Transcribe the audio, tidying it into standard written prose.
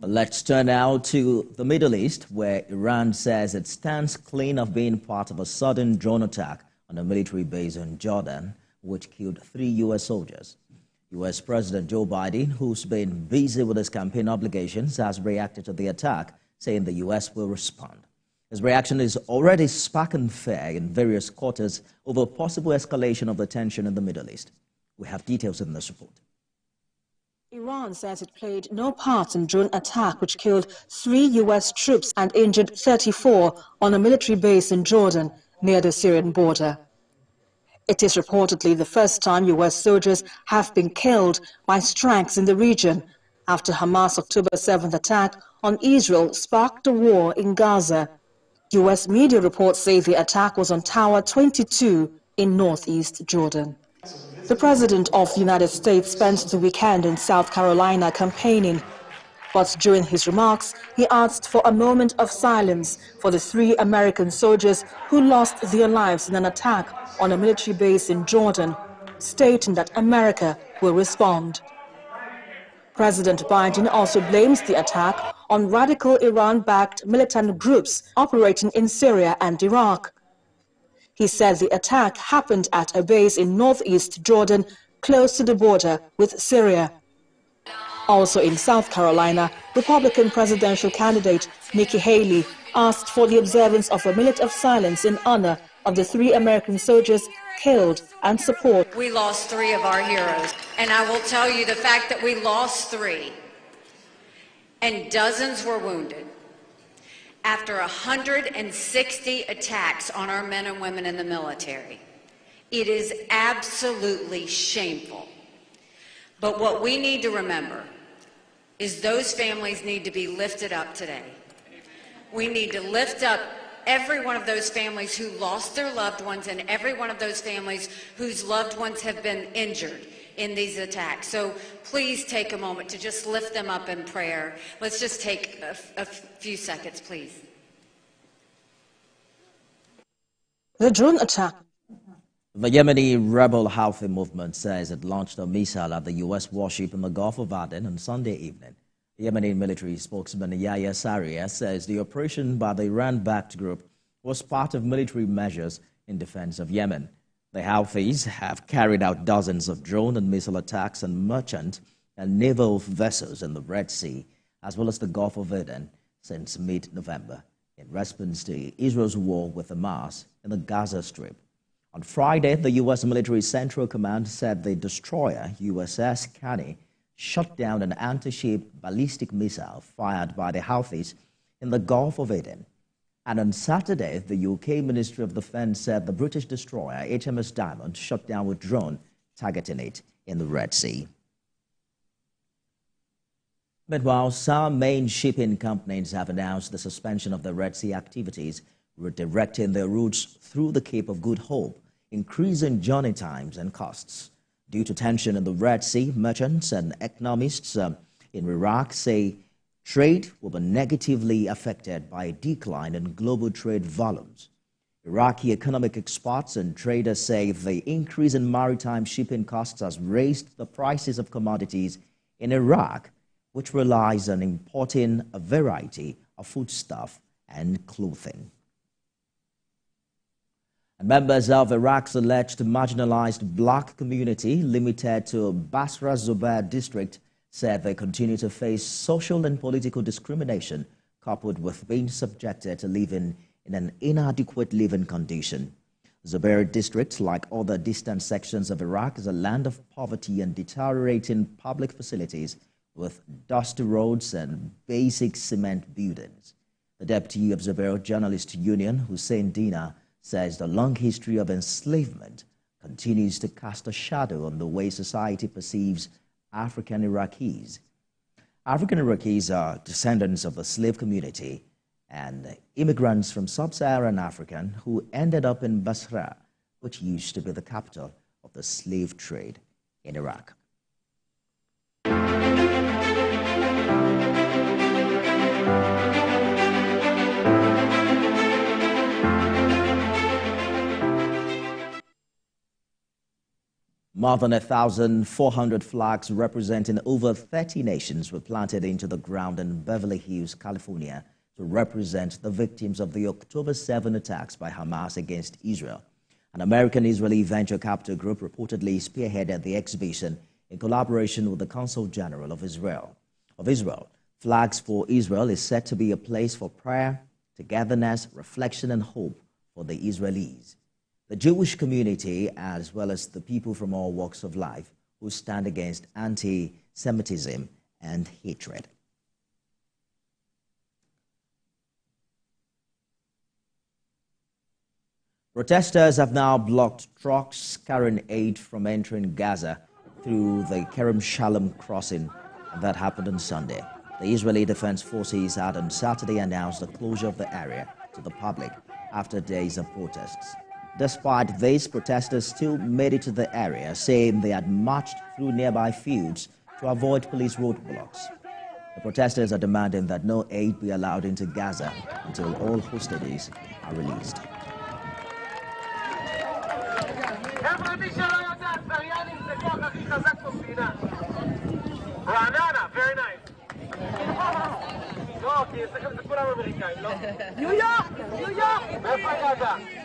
Well, let's turn now to the Middle East, where Iran says it stands clean of being part of a sudden drone attack on a military base in Jordan, which killed 3 U.S. soldiers. U.S. President Joe Biden, who's been busy with his campaign obligations, has reacted to the attack, saying the U.S. will respond. His reaction is already sparking fear in various quarters over possible escalation of the tension in the Middle East. We have details in this report. Iran says it played no part in drone attack which killed 3 U.S. troops and injured 34 on a military base in Jordan near the Syrian border. It is reportedly the first time U.S. soldiers have been killed by strikes in the region after Hamas' October 7th attack on Israel sparked a war in Gaza. U.S. media reports say the attack was on Tower 22 in northeast Jordan. The President of the United States spent the weekend in South Carolina campaigning, but during his remarks, he asked for a moment of silence for the 3 American soldiers who lost their lives in an attack on a military base in Jordan, stating that America will respond. President Biden also blames the attack on radical Iran-backed militant groups operating in Syria and Iraq. He said the attack happened at a base in northeast Jordan, close to the border with Syria. Also in South Carolina, Republican presidential candidate Nikki Haley asked for the observance of a minute of silence in honor of the 3 American soldiers killed and support. We lost 3 of our heroes, and I will tell you the fact that we lost 3 and dozens were wounded after 160 attacks on our men and women in the military. It is absolutely shameful. But what we need to remember is those families need to be lifted up today. We need to lift up every one of those families who lost their loved ones and every one of those families whose loved ones have been injured in these attacks. So please take a moment to just lift them up in prayer. Let's just take a few seconds, please. The drone attack. The Yemeni rebel Houthi movement says it launched a missile at the U.S. warship in the Gulf of Aden on Sunday evening. The Yemeni military spokesman Yahya Sarrier says the operation by the Iran-backed group was part of military measures in defense of Yemen. The Houthis have carried out dozens of drone and missile attacks on merchant and naval vessels in the Red Sea, as well as the Gulf of Aden, since mid-November, in response to Israel's war with Hamas in the Gaza Strip. On Friday, the U.S. Military Central Command said the destroyer USS Caney shot down an anti-ship ballistic missile fired by the Houthis in the Gulf of Aden. And on Saturday, the UK Ministry of Defense said the British destroyer HMS Diamond shot down with drone targeting it in the Red Sea. Meanwhile, some main shipping companies have announced the suspension of the Red Sea activities, redirecting their routes through the Cape of Good Hope, increasing journey times and costs. Due to tension in the Red Sea, merchants and economists in Iraq say trade will be negatively affected by a decline in global trade volumes. Iraqi economic experts and traders say the increase in maritime shipping costs has raised the prices of commodities in Iraq, which relies on importing a variety of foodstuff and clothing. And members of Iraq's alleged marginalized black community limited to Basra Zubair district said they continue to face social and political discrimination coupled with being subjected to living in an inadequate living condition. Zubair district, like other distant sections of Iraq, is a land of poverty and deteriorating public facilities with dusty roads and basic cement buildings. The deputy of Zubair Journalist Union, Hussein Dina, says the long history of enslavement continues to cast a shadow on the way society perceives African Iraqis. African Iraqis are descendants of the slave community and immigrants from sub-Saharan Africa who ended up in Basra, which used to be the capital of the slave trade in Iraq. More than 1,400 flags representing over 30 nations were planted into the ground in Beverly Hills, California, to represent the victims of the October 7 attacks by Hamas against Israel. An American-Israeli venture capital group reportedly spearheaded the exhibition in collaboration with the Consul General of Israel. Flags for Israel is said to be a place for prayer, togetherness, reflection, and hope for the Israelis, the Jewish community, as well as the people from all walks of life who stand against anti-Semitism and hatred. Protesters have now blocked trucks carrying aid from entering Gaza through the Kerem Shalom crossing, and that happened on Sunday. The Israeli Defense Forces had on Saturday announced the closure of the area to the public after days of protests. Despite this, protesters still made it to the area, saying they had marched through nearby fields to avoid police roadblocks. The protesters are demanding that no aid be allowed into Gaza until all hostages are released. Very nice. New York! New York!